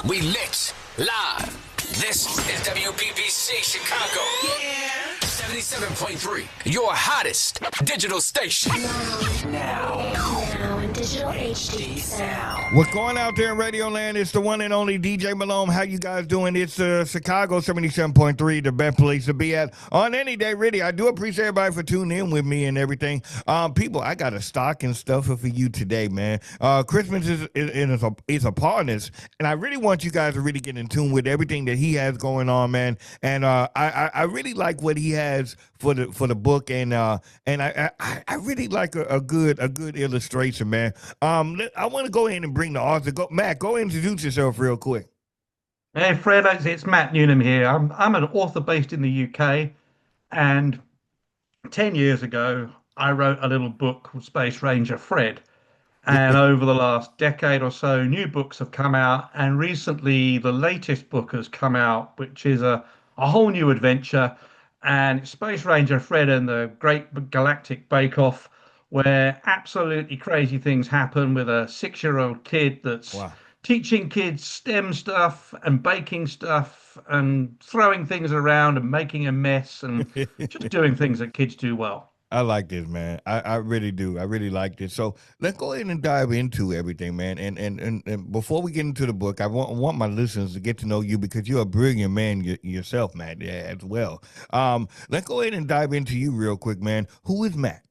We lit live. This is WPBC Chicago. Yeah. 77.3, your hottest digital station. Now in digital HD sound. What's going out there in Radio Land? It's the one and only DJ Malone. How you guys doing? It's Chicago 77.3, the best place to be at on any day, really. I do appreciate everybody for tuning in with me and everything. People, I got a stocking stuffer for you today, man. Christmas is upon us, and I really want you guys to really get in tune with everything that he has going on, man. And I really like what he has for the book, and I really like a good illustration, man. I want to go ahead and bring the author. Matt, go introduce yourself real quick. Hey Fred, it's Matt Newnham here. I'm an author based in the UK, and 10 years ago I wrote a little book called Space Ranger Fred. And over the last decade or so, new books have come out, and recently the latest book has come out, which is a whole new adventure, and it's Space Ranger Fred and the Great Galactic Bake Off, where absolutely crazy things happen with a 6-year-old kid that's teaching kids STEM stuff and baking stuff and throwing things around and making a mess and just doing things that kids do well. I like this, man. I really do. I really like this. So let's go ahead and dive into everything, man. And before we get into the book, I want my listeners to get to know you because you're a brilliant man yourself, Matt, as well. Let's go ahead and dive into you real quick, man. Who is Matt?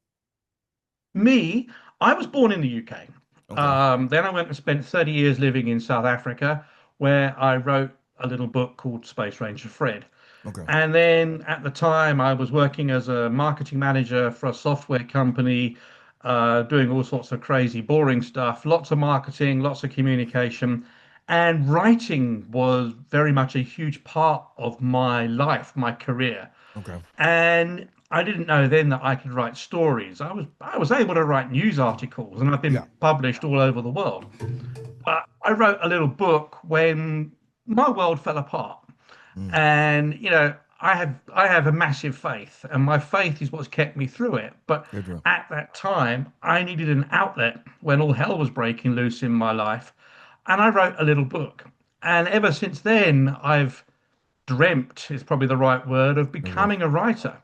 Me, I was born in the UK. Okay. Then I went and spent 30 years living in South Africa, where I wrote a little book called Space Ranger Fred. Okay. And then at the time, I was working as a marketing manager for a software company, doing all sorts of crazy, boring stuff, lots of marketing, lots of communication. And writing was very much a huge part of my life, my career. Okay. And I didn't know then that I could write stories. I was able to write news articles, and I've been published all over the world. But I wrote a little book when my world fell apart. And I have a massive faith, and my faith is what's kept me through it. But at that time, I needed an outlet when all hell was breaking loose in my life, and I wrote a little book. And ever since then, I've dreamt is probably the right word of becoming a writer.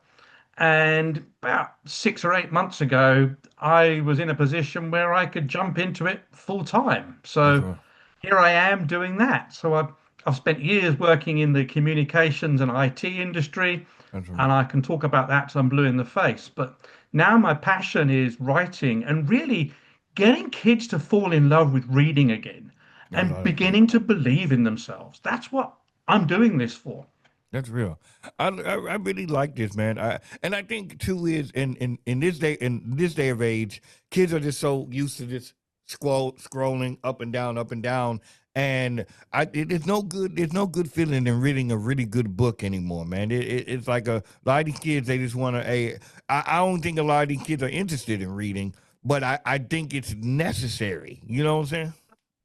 And about 6 or 8 months ago, I was in a position where I could jump into it full time. So here I am doing that. So I've spent years working in the communications and IT industry, and I can talk about that till I'm blue in the face. But now my passion is writing and really getting kids to fall in love with reading again and beginning to believe in themselves. That's what I'm doing this for. That's real. I really like this, man. And I think too is in this day of age, kids are just so used to just scrolling up and down. And there's no good feeling in reading a really good book anymore, man. It's like a lot of these kids, they just want to. I don't think a lot of these kids are interested in reading, but I think it's necessary. You know what I'm saying?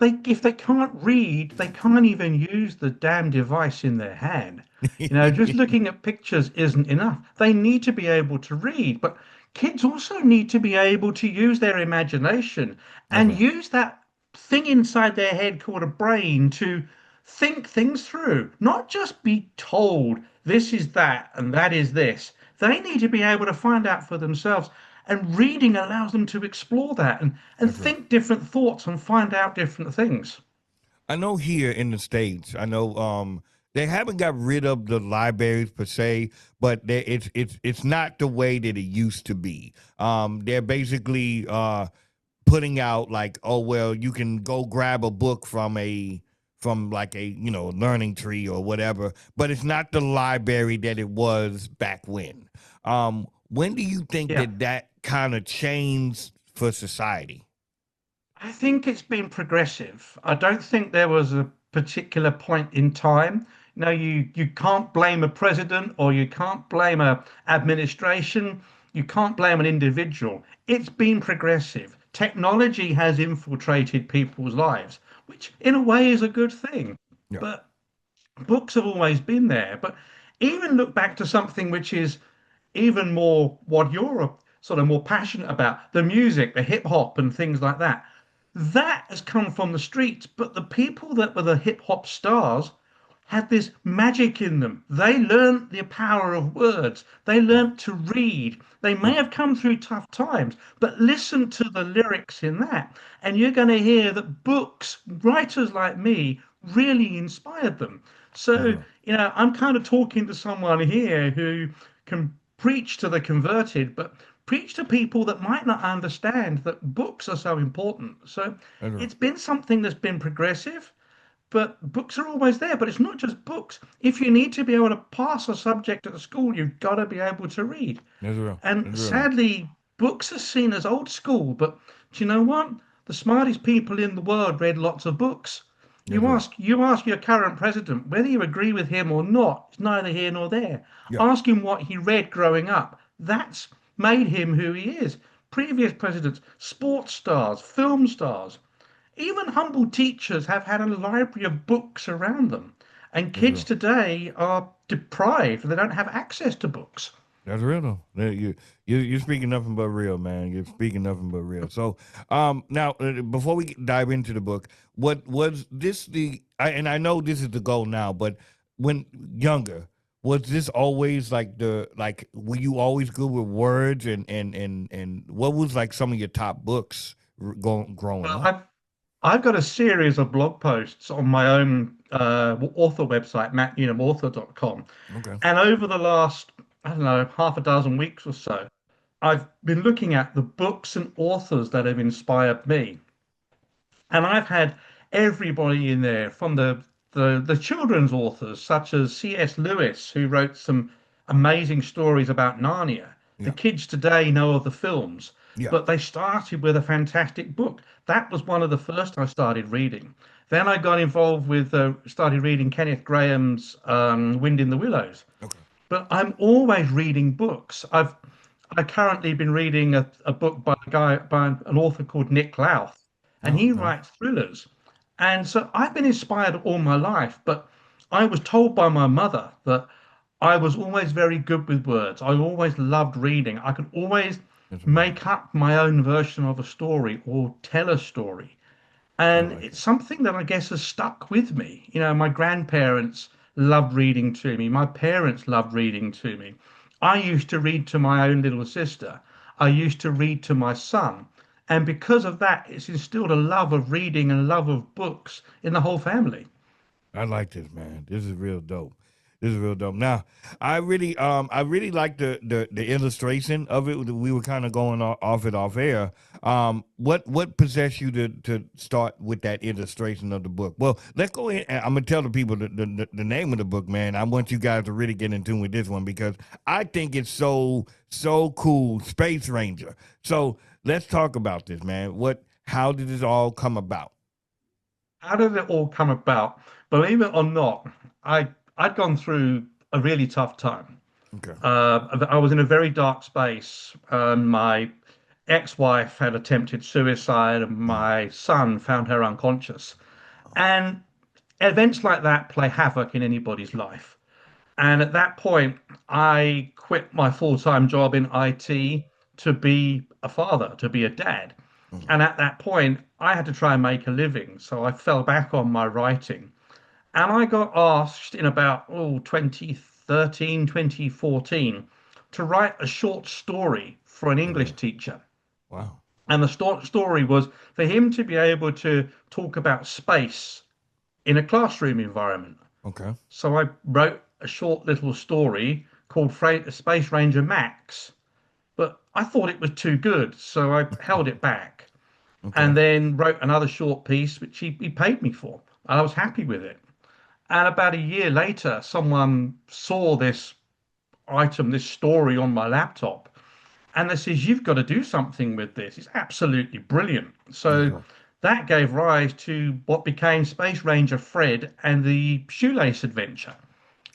If they can't read, they can't even use the damn device in their hand. Just looking at pictures isn't enough. They need to be able to read, but kids also need to be able to use their imagination and use that thing inside their head called a brain to think things through, not just be told this is that and that is this. They need to be able to find out for themselves. And reading allows them to explore that and think different thoughts and find out different things. I know here in the States, I know they haven't got rid of the libraries per se, but it's not the way that it used to be. They're basically putting out like, oh well, you can go grab a book from like a learning tree or whatever, but it's not the library that it was back when. When do you think that kind of changed for society? I think it's been progressive. I don't think there was a particular point in time. You can't blame a president or you can't blame a administration. You can't blame an individual. It's been progressive. Technology has infiltrated people's lives, which in a way is a good thing. Yeah. But books have always been there. But even look back to something which is even more what you're sort of more passionate about, the music, the hip hop and things like that. that has come from the streets, but the people that were the hip hop stars had this magic in them. They learned the power of words. They learned to read. They may have come through tough times, but listen to the lyrics in that. And you're going to hear that books, writers like me, really inspired them. So, I'm kind of talking to someone here who can preach to the converted, but preach to people that might not understand that books are so important. So it's been something that's been progressive, but books are always there. But it's not just books. If you need to be able to pass a subject at the school, you've got to be able to read. And sadly, books are seen as old school. But do you know what? The smartest people in the world read lots of books. You ask your current president whether you agree with him or not. It's neither here nor there. Ask him what he read growing up. That's made him who he is. Previous presidents, sports stars, film stars, even humble teachers have had a library of books around them. And kids today are deprived. They don't have access to books. That's real though. You're speaking nothing but real, man. You're speaking nothing but real. So, now before we dive into the book, what was this and I know this is the goal now, but when younger, was this always were you always good with words and what was like some of your top books growing up? I've got a series of blog posts on my own author website, mattnewnhamauthor.com. Okay. And over the last, I don't know, half a dozen weeks or so, I've been looking at the books and authors that have inspired me. And I've had everybody in there from the children's authors, such as C.S. Lewis, who wrote some amazing stories about Narnia. The kids today know of the films, but they started with a fantastic book. That was one of the first I started reading. Then I got involved with, started reading Kenneth Graham's Wind in the Willows. Okay. But I'm always reading books. I've currently been reading a book by an author called Nick Louth, and he writes thrillers. And so I've been inspired all my life, but I was told by my mother that I was always very good with words. I always loved reading. I could always make up my own version of a story or tell a story. And it's something that I guess has stuck with me. My grandparents loved reading to me. My parents loved reading to me. I used to read to my own little sister. I used to read to my son. And because of that, it's instilled a love of reading and a love of books in the whole family. I like this, man. This is real dope. This is real dope. Now, I really like the illustration of it. We were kind of going off air. What possessed you to start with that illustration of the book? Well, let's go ahead. I'm gonna tell the people the name of the book, man. I want you guys to really get in tune with this one because I think it's so cool. Space Ranger. So let's talk about this, man. How did this all come about? How did it all come about? Believe it or not, I'd gone through a really tough time. Okay. I was in a very dark space. My ex-wife had attempted suicide, and my son found her unconscious. And events like that play havoc in anybody's life. And at that point, I quit my full-time job in IT to be a father, to be a dad. And at that point, I had to try and make a living. So I fell back on my writing. And I got asked in about 2013, 2014 to write a short story for an English teacher. Wow. And the story was for him to be able to talk about space in a classroom environment. Okay. So I wrote a short little story called Space Ranger Max, but I thought it was too good, so I held it back. Okay. And then wrote another short piece, which he paid me for. I was happy with it. And about a year later, someone saw this story on my laptop, and they says, "You've got to do something with this. It's absolutely brilliant." So that gave rise to what became Space Ranger Fred and the Shoelace Adventure.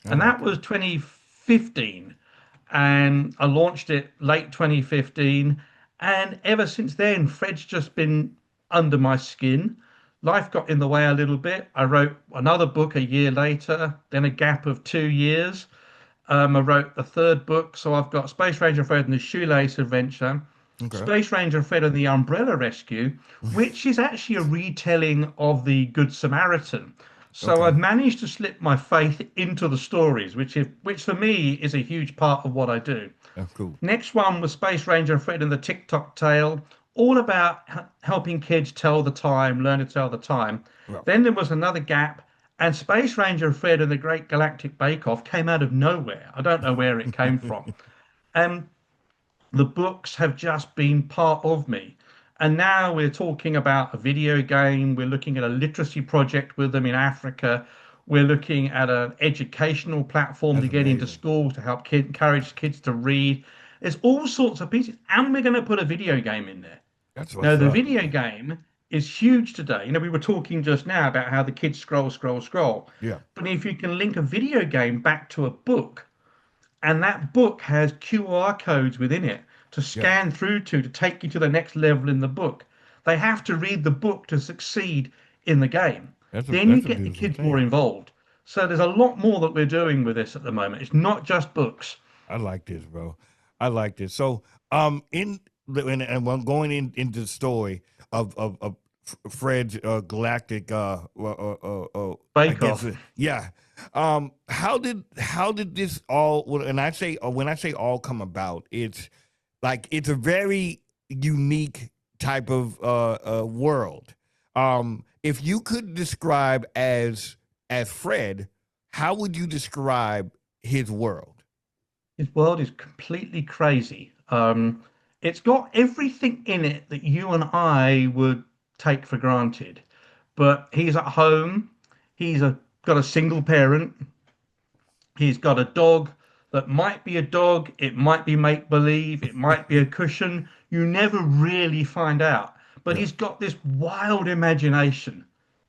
And that was 2015. And I launched it late 2015. And ever since then, Fred's just been under my skin. Life got in the way a little bit. I wrote another book a year later, then a gap of 2 years. I wrote the third book. So I've got Space Ranger Fred and the Shoelace Adventure. Okay. Space Ranger Fred and the Umbrella Rescue, which is actually a retelling of the Good Samaritan. So Okay. I've managed to slip my faith into the stories, which for me is a huge part of what I do. That's cool. Next one was Space Ranger Fred and the TikTok Tale, all about helping kids tell the time, learn to tell the time. Well, Then there was another gap, and Space Ranger Fred and the Great Galactic Bake Off came out of nowhere. I don't know where it came from. And the books have just been part of me. And now we're talking about a video game. We're looking at a literacy project with them in Africa. We're looking at an educational platform that's to get into amazing. schools to help encourage kids to read. There's all sorts of pieces. And we're going to put a video game in there. That's Now, what's the up, video man. game is huge today. We were talking just now about how the kids scroll, scroll, scroll. Yeah. But if you can link a video game back to a book, and that book has QR codes within it to Yeah. scan through to take you to the next level in the book. They have to read the book to succeed in the game. Then you That's a get the beautiful kids more thing. involved. So there's a lot more that we're doing with this at the moment. It's not just books. I like this, bro. I like this. So, in and I'm going into the story of Fred's galactic I Bake guess Off. yeah. How did this all? And I say when I say all come about, it's like it's a very unique type of world. If you could describe as Fred, how would you describe his world? His world is completely crazy. It's got everything in it that you and I would take for granted. But he's at home. Got a single parent. He's got a dog that might be a dog. It might be make believe. It might be a cushion. You never really find out. But Yeah. he's got this wild imagination.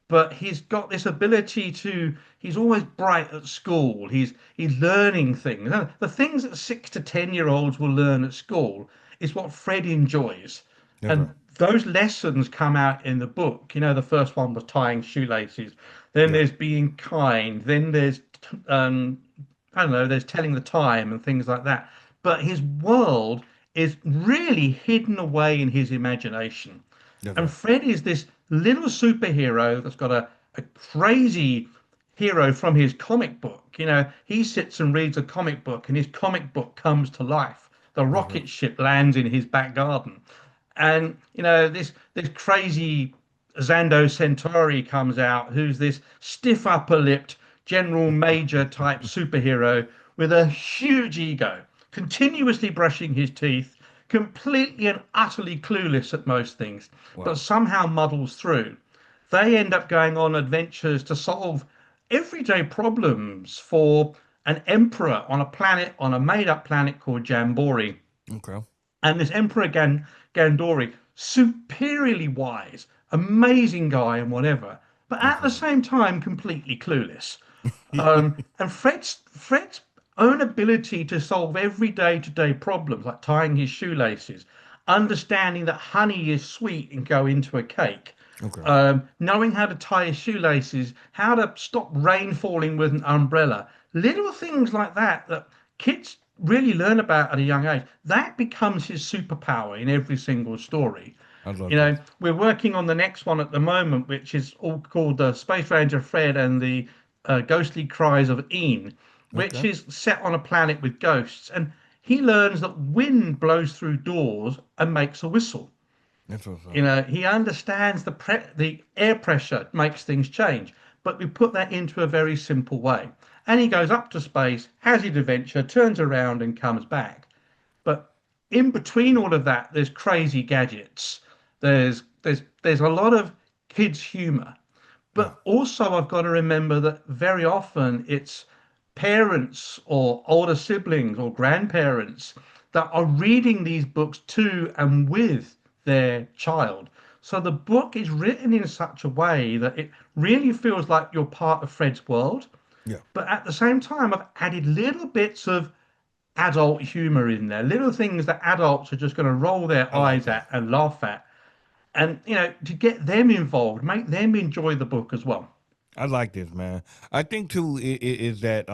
But he's got this ability to, he's always bright at school. He's learning things. And the things that 6 to 10 year olds will learn at school is what Fred enjoys. That's right. And those lessons come out in the book. The first one was tying shoelaces. Then Yeah. there's being kind. Then there's um, I don't know, there's telling the time and things like that. But his world is really hidden away in his imagination. That's And right. Fred is this little superhero that's got a crazy hero from his comic book. He sits and reads a comic book, and his comic book comes to life. The That's right. rocket ship lands in his back garden. And this crazy Zando Centauri comes out, who's this stiff upper-lipped general major type superhero with a huge ego, continuously brushing his teeth, completely and utterly clueless at most things, but Wow. somehow muddles through. They end up going on adventures to solve everyday problems for an emperor on a made-up planet called Jambori. Okay. And this Emperor Gandori, superiorly wise, amazing guy, and whatever, but at the Okay. same time, completely clueless. And Fred's own ability to solve every day-to-day problems, like tying his shoelaces, understanding that honey is sweet and go into a cake, Okay. knowing how to tie his shoelaces, how to stop rain falling with an umbrella, little things like that that kids really learn about at a young age. That becomes his superpower in every single story. I love this. We're working on the next one at the moment, which is all called the Space Ranger Fred and the Ghostly Cries of Een, which Okay. is set on a planet with ghosts. And he learns that wind blows through doors and makes a whistle. That's what's up. He understands the air pressure makes things change, but we put that into a very simple way. And he goes up to space, has his adventure, turns around and comes back. But in between all of that, there's crazy gadgets. There's a lot of kids' humor. Yeah. But also I've got to remember that very often it's parents or older siblings or grandparents that are reading these books to and with their child. So the book is written in such a way that it really feels like you're part of Fred's world. Yeah. But at the same time, I've added little bits of adult humor in there, little things that adults are just going to roll their I like eyes that. at and laugh at. And, to get them involved, make them enjoy the book as well. I like this, man. I think too is that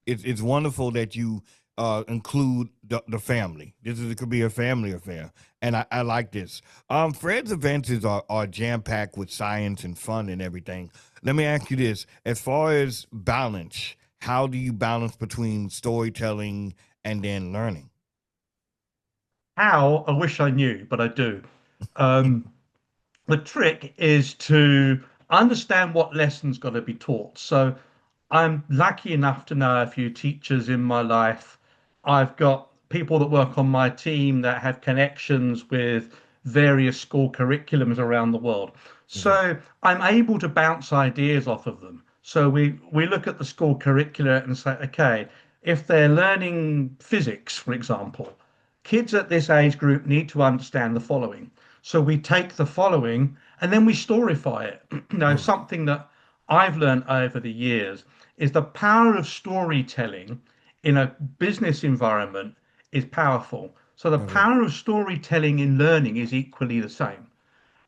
it's wonderful that you include the family. It could be a family affair, and I like this. Fred's events are jam packed with science and fun and everything. Let me ask you this: as far as balance, how do you balance between storytelling and then learning? How? I wish I knew, but I do. Um, the trick is to understand what lessons got to be taught. So I'm lucky enough to know a few teachers in my life. I've got people that work on my team that have connections with various school curriculums around the world. Okay. So I'm able to bounce ideas off of them. So we look at the school curricula and say, okay, if they're learning physics, for example, kids at this age group need to understand the following. So we take the following and then we storify it. Okay. Something that I've learned over the years is the power of storytelling in a business environment is powerful. So the Okay. power of storytelling in learning is equally the same.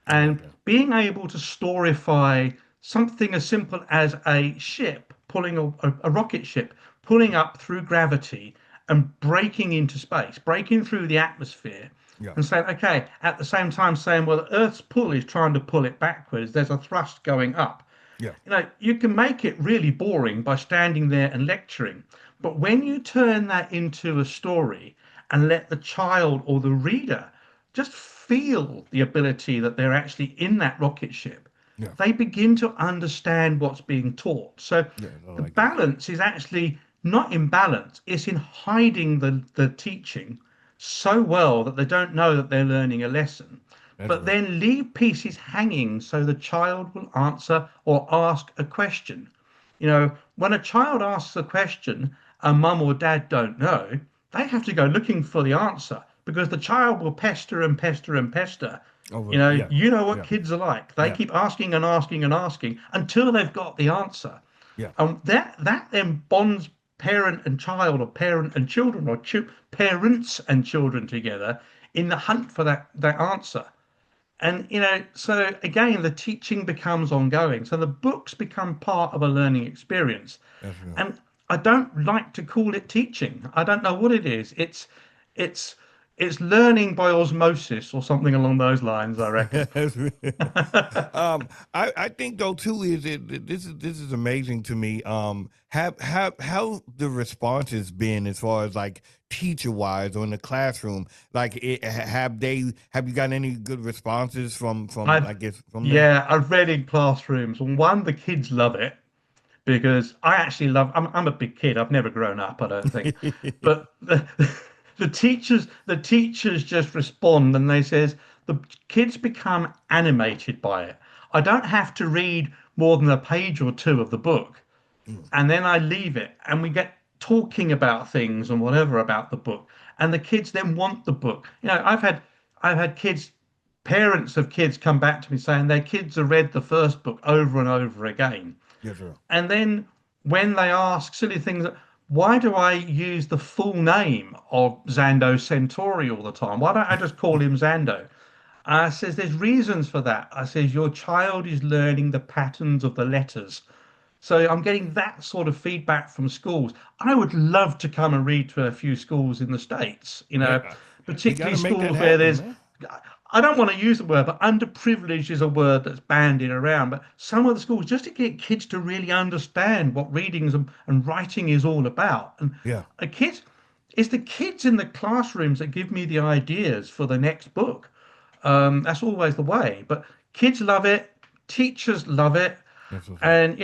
I like And that. being able to storify something as simple as a ship pulling a rocket ship pulling up through gravity and breaking into space, breaking through the atmosphere, Yeah. and saying, okay, at the same time saying, well, the Earth's pull is trying to pull it backwards. There's a thrust going up. Yeah. You can make it really boring by standing there and lecturing. But when you turn that into a story and let the child or the reader just feel the ability that they're actually in that rocket ship, Yeah. they begin to understand what's being taught. So Yeah. I the like that. balance is actually not in balance, it's in hiding the teaching so well that they don't know that they're learning a lesson, That's but right. then leave pieces hanging so the child will answer or ask a question. When a child asks a question and mum or dad don't know, they have to go looking for the answer because the child will pester and pester and pester. Over. You know what Yeah. kids are like. They Yeah. keep asking and asking and asking until they've got the answer. Yeah. And that then bonds parent and child or parent and children or parents and children together in the hunt for that answer. And so again, the teaching becomes ongoing. So the books become part of a learning experience. That's right. And I don't like to call it teaching. I don't know what it is. It's it's learning by osmosis or something along those lines, I reckon. That's right. I think though too is this is amazing to me. Have how the response has been as far as like teacher wise or in the classroom. Like have you got any good responses from I've I guess from them? Yeah, I've read in classrooms. And one, the kids love it because I actually love. I'm a big kid. I've never grown up, I don't think. But the teachers just respond and they says the kids become animated by it. I don't have to read more than a page or two of the book, Mm, and then I leave it, and we get talking about things and whatever about the book, and the kids then want the book. I've had kids, parents of kids, come back to me saying their kids have read the first book over and over again, yes, sir. and then when they ask silly things, why do I use the full name of Zando Centauri all the time? Why don't I just call him Zando? I says there's reasons for that. I says your child is learning the patterns of the letters. So I'm getting that sort of feedback from schools. I would love to come and read to a few schools in the States, Yeah, we got particularly to make that schools where happen, there's, man. I don't want to use the word, but underprivileged is a word that's bandied around. But some of the schools, just to get kids to really understand what readings and writing is all about. And Yeah, a kids, it's the kids in the classrooms that give me the ideas for the next book. That's always the way. But kids love it, teachers love it. that's what's up. And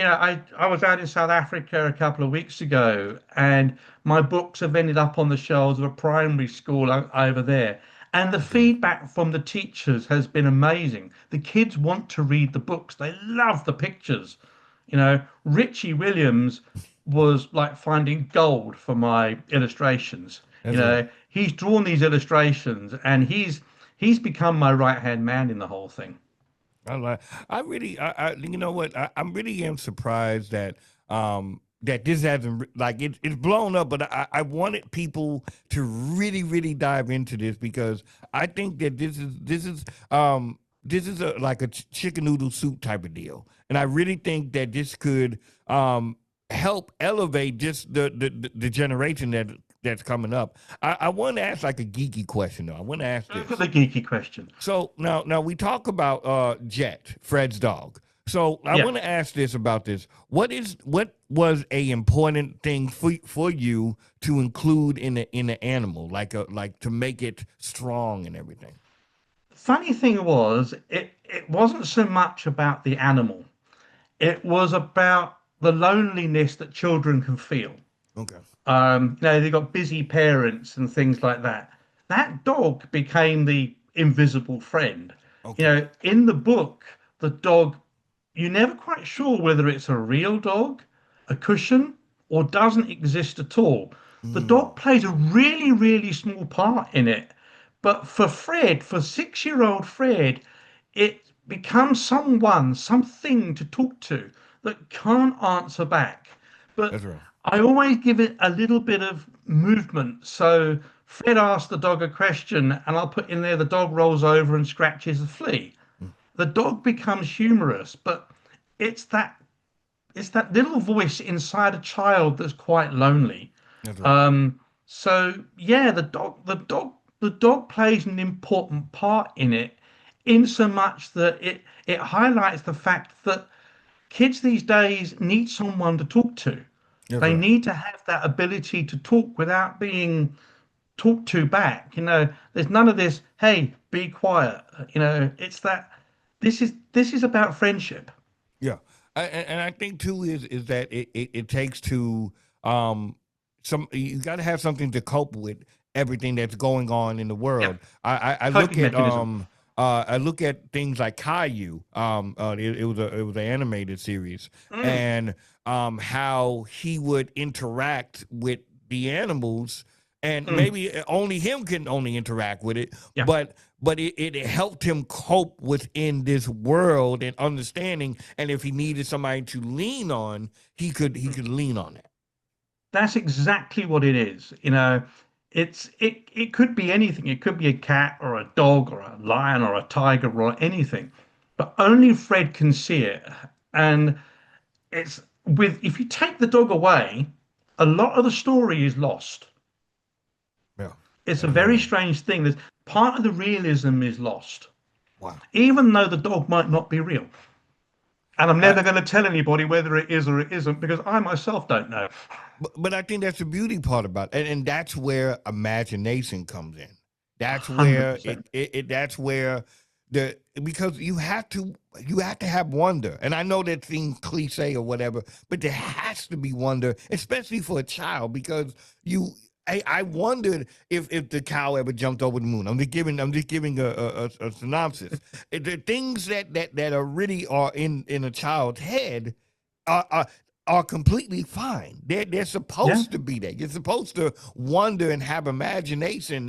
I was out in South Africa a couple of weeks ago, and my books have ended up on the shelves of a primary school over there. And the Okay. feedback from the teachers has been amazing. The kids want to read the books. They love the pictures. Richie Williams was like finding gold for my illustrations. That's right. He's drawn these illustrations, and he's become my right-hand man in the whole thing. I like. I really. You know what? I'm really am surprised that this hasn't like it's blown up. But I wanted people to really dive into this because I think that this is like a chicken noodle soup type of deal, and I really think that this could help elevate just the generation that's coming up. I want to ask like a geeky question though. I want to ask Look at this. the geeky question. So now we talk about Jett, Fred's dog. So I Yeah. want to ask this about this. What was a important thing for you to include in the animal, like to make it strong and everything? Funny thing was, it wasn't so much about the animal. It was about the loneliness that children can feel. Okay. They've got busy parents and things like that. That dog became the invisible friend. Okay. In the book, the dog, you're never quite sure whether it's a real dog, a cushion, or doesn't exist at all. The Mm, dog plays a really, really small part in it. But for Fred, for 6-year-old Fred, it becomes something to talk to that can't answer back. But that's right. I always give it a little bit of movement. So Fred asks the dog a question, and I'll put in there the dog rolls over and scratches a flea. Mm, The dog becomes humorous, but it's that it's that little voice inside a child that's quite lonely. that's right. So yeah, the dog plays an important part in it, in so much that it highlights the fact that kids these days need someone to talk to. That's They right. need to have that ability to talk without being talked to back. There's none of this, hey, be quiet. It's that this is about friendship. Yeah, and I think too is that it takes to um some you got to have something to cope with everything that's going on in the Yep. world. I look Coping at mechanism. I look at things like Caillou. It was an animated series, Mm, and how he would interact with the animals, and mm, maybe only him can only interact with it, yeah. but it helped him cope within this world and understanding. And if he needed somebody to lean on, he could lean on that. That's exactly what it is. It could be anything. It could be a cat or a dog or a lion or a tiger or anything, but only Fred can see it. And it's with if you take the dog away, a lot of the story is lost. Yeah, It's a that's very right. strange thing. That part of the realism is lost, Wow. even though the dog might not be real. And I'm I, never going to tell anybody whether it is or it isn't because I myself don't know. but I think that's the beauty part about it. And that's where imagination comes in. That's where 100%. that's where the because you have to have wonder. And I know that seems cliche or whatever, but there has to be wonder, especially for a child, because you I wondered if the cow ever jumped over the moon. I'm just giving a synopsis. The things that are really are in a child's head are, are are completely fine. They're Yeah. supposed to be there. You're supposed to wonder and have imagination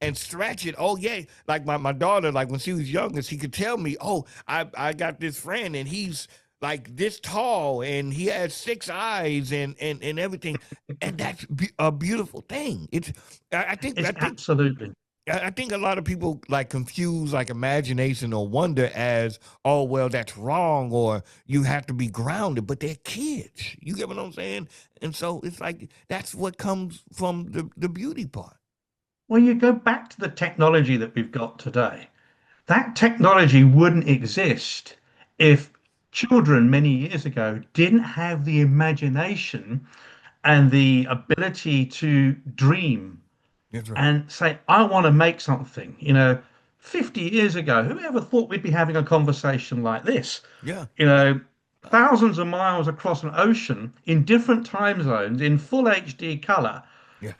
and stretch it. Oh yeah, like my daughter, like when she was younger, she could tell me, oh, I got this friend and he's like this tall and he has six eyes and everything, and that's a beautiful thing. It's I think It's I think absolutely. I think a lot of people like confuse like imagination or wonder as, oh well, that's wrong, or you have to be grounded, but they're kids. You get what I'm saying? And so it's like that's what comes from the beauty part. Well, you go back to the technology that we've got today. That technology wouldn't exist if children many years ago didn't have the imagination and the ability to dream That's right. and say, I want to make something. 50 years ago, who ever thought we'd be having a conversation like this? Yeah. You know, thousands of miles across an ocean in different time zones in full HD color. Yeah.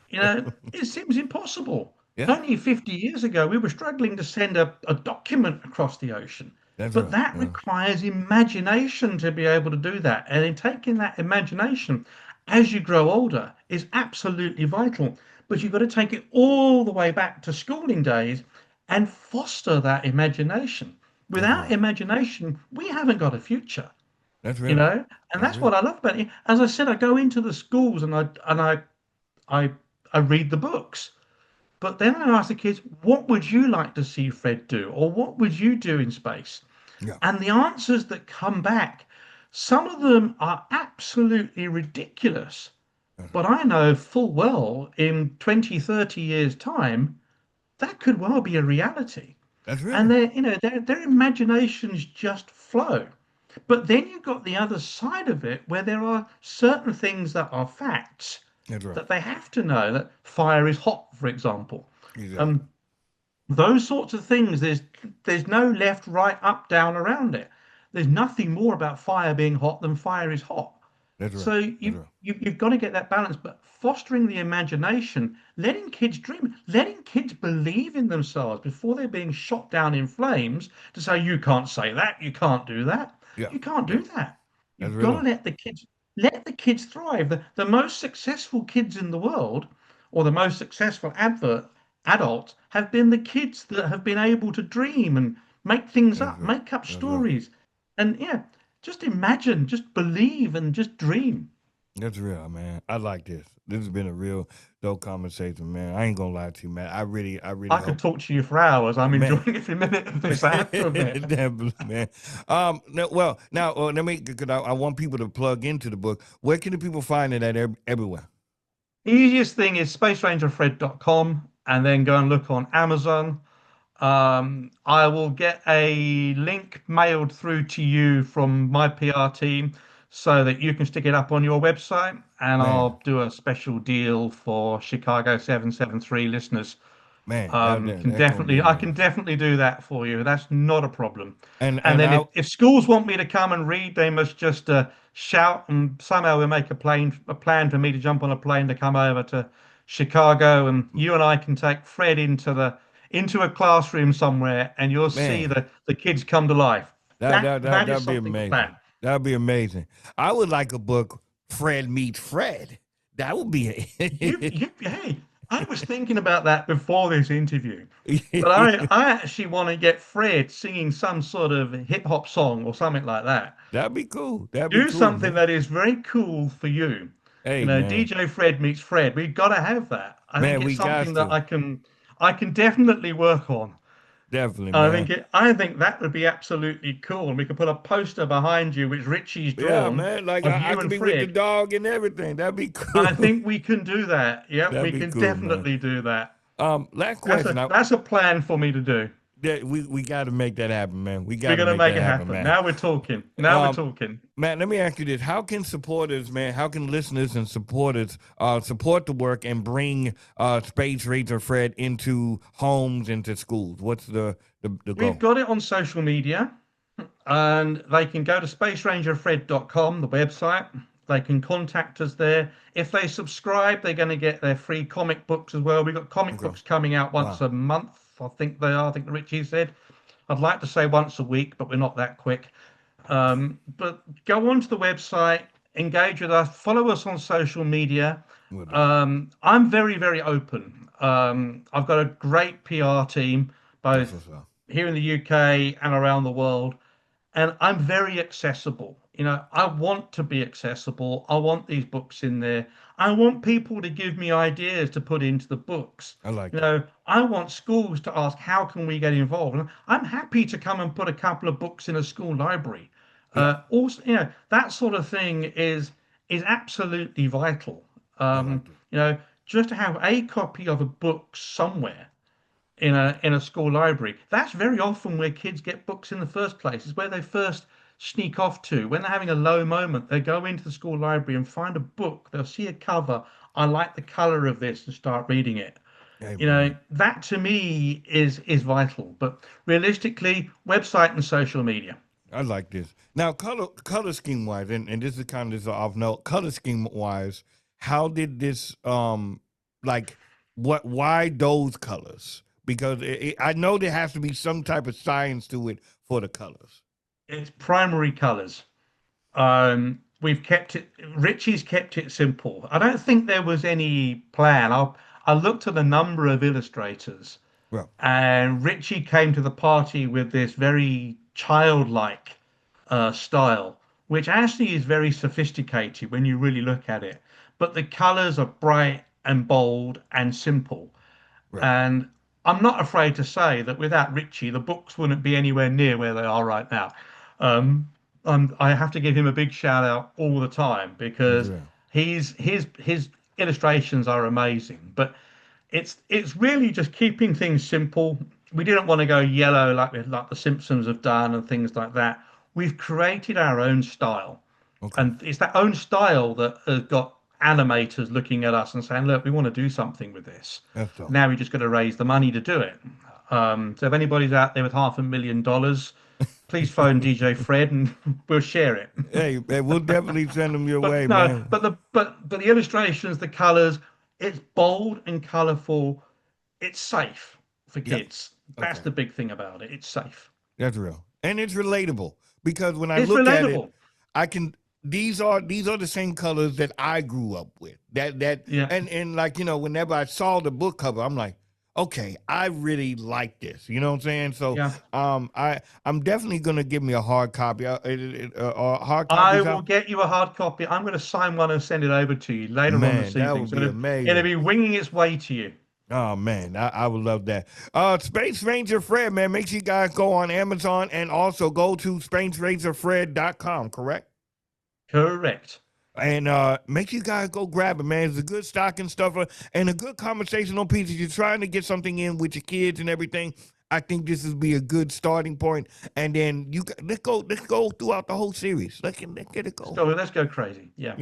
It seems impossible. Yeah. Only 50 years ago, we were struggling to send a document across the ocean. That's But right. that Yeah. requires imagination to be able to do that. And in taking that imagination as you grow older is absolutely vital. But you've got to take it all the way back to schooling days and foster that imagination. That's Without right. imagination, we haven't got a future, That's you real. know? And That's that's real. what I love about it. As I said, I go into the schools and I I read the books. But then I ask the kids, what would you like to see Fred do? Or what would you do in space? Yeah. And the answers that come back, some of them are absolutely ridiculous. But I know full well in 20, 30 years' time, that could well be a reality. That's And real. their imaginations just flow. But then you've got the other side of it where there are certain things that are facts That's right. that they have to know that fire is hot, for example. Exactly. Um, those sorts of things, there's no left, right, up, down around it. There's nothing more about fire being hot than fire is hot. That's right. So That's right. you've got to get that balance, but fostering the imagination, letting kids dream, letting kids believe in themselves before they're being shot down in flames to say, you can't say that, you can't do that. Yeah. You can't Yeah. do that. That's You've got to real. let the kids thrive. The most successful kids in the world, or the most successful adults, have been the kids that have been able to dream and make things That's up, right. make up That's right. stories. And yeah, just imagine, just believe and just dream. That's real, man. I like this. This has been a real dope conversation, man. I ain't gonna lie to you, man. I really I could hope, talk to you for hours. I'm man. enjoying every minute of this, I have to admit. Definitely, man. No, well, now let me, because I want people to plug into the book. Where can the people find it at everywhere? Easiest thing is spacerangerfred.com and then go and look on Amazon. I will get a link mailed through to you from my PR team so that you can stick it up on your website, and Man, I'll do a special deal for Chicago 773 listeners. man, that gonna be I can amazing. definitely do that for you. That's not a problem. And And then I if schools want me to come and read, they must just shout, and somehow we'll make a plan for me to jump on a plane to come over to Chicago, and you and I can take Fred into a classroom somewhere, and you'll see man, the kids come to life. That is that'd be something to amazing. plan. That'd be amazing. I would like a book, Fred meets Fred. That would be Hey, I was thinking about that before this interview. But it. I actually want to get Fred singing some sort of hip hop song or something like that. That'd be cool. That'd be Do cool, something man. that is very cool for you. Hey, man. DJ Fred meets Fred. We've got to have that. I think Man, it's we got something that to. I can definitely work on. Definitely, man. I think that would be absolutely cool. And we could put a poster behind you which Richie's Yeah, drawn man. Like of I you could and be with the Fred. dog and everything. That'd be cool. I think we can do that. Yep, That'd we be can cool, man. definitely do that. Last question. That's a plan for me to do. We got to make that happen, man. We got We're to gonna make make that it happen, happen. man. Now we're talking. Now we're Um, talking. Matt, let me ask you this: how can supporters, man, how can listeners and supporters support the work and bring Space Ranger Fred into homes, into schools? What's the We've goal? got it on social media, and they can go to spacerangerfred.com, the website. They can contact us there. If they subscribe, they're going to get their free comic books as well. We've got comic Okay. books coming out once Wow. a month. I think they are. I think Richie said. I'd like to say once a week, but we're not that quick. But go onto the website, engage with us, follow us on social media. Will do. I'm very, very open. I've got a great PR team, That's both what's up. here in the UK and around the world, and I'm very accessible. I want to be accessible. I want these books in there. I want people to give me ideas to put into the books. I like that. I want schools to ask, how can we get involved? And I'm happy to come and put a couple of books in a school library. Yeah, Also, that sort of thing is absolutely vital. I like it. Just to have a copy of a book somewhere in a school library. That's very often where kids get books in the first place. Is where they first sneak off to. When they're having a low moment, they go into the school library and find a book. They'll see a cover. I like the color of this and start reading it. Hey, man. That to me is vital. But realistically, website and social media. I like this. Now, color scheme wise, and this is kind of this off note. Color scheme wise, how did this like what? Why those colors? Because I know there has to be some type of science to it for the colors. It's primary colors. We've kept it. Richie's kept it simple. I don't think there was any plan. I looked at a number of illustrators, Well, and Richie came to the party with this very childlike style, which actually is very sophisticated when you really look at it. But the colors are bright and bold and simple. right. And I'm not afraid to say that without Richie, the books wouldn't be anywhere near where they are right now. Um, I have to give him a big shout out all the time That's because real. His illustrations are amazing, but it's really just keeping things simple. We didn't want to go yellow like the Simpsons have done and things like that. We've created our own style, and it's that own style that has got animators looking at us and saying, "Look, we want to do something with this." Now we just got to raise the money to do it. So if anybody's out there with $500,000, please phone DJ Fred and we'll share it. Hey, we'll definitely send them your way, no, man. But the illustrations, the colors, it's bold and colorful. It's safe for kids. That's the big thing about it. It's safe. That's real, and it's relatable because when I look at it, I can. These are the same colors that I grew up with. And like, you know, whenever I saw the book cover, I'm like, okay, I really like this. You know what I'm saying? So I'm definitely gonna give me a hard copy. I will get you a hard copy. I'm gonna sign one and send it over to you later on this evening. That would be amazing. It'll be winging its way to you. Oh man, I would love that. Space Ranger Fred, man, make sure you guys go on Amazon and also go to spacerangerfred.com, correct? Correct. And make sure you guys go grab it, man. It's a good stocking stuffer and a good conversational piece. If you're trying to get something in with your kids and everything, I think this would be a good starting point. And then let's go throughout the whole series. Let's get it going. So let's go crazy. Yeah.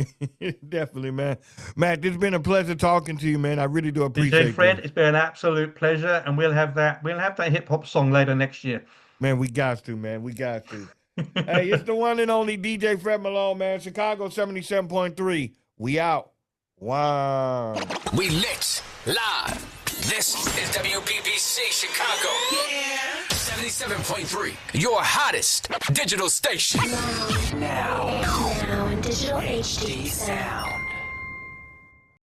Definitely, man. Matt, it's been a pleasure talking to you, man. I really do appreciate it. Fred, it's been an absolute pleasure. And we'll have that hip hop song later next year. Man, we got to, man. We got to. Hey, it's the one and only DJ Fred Malone, man. Chicago 77.3. We out. Wow. We lit live. This is WPBC Chicago. Yeah. 77.3. Your hottest digital station. Now in digital HD sound.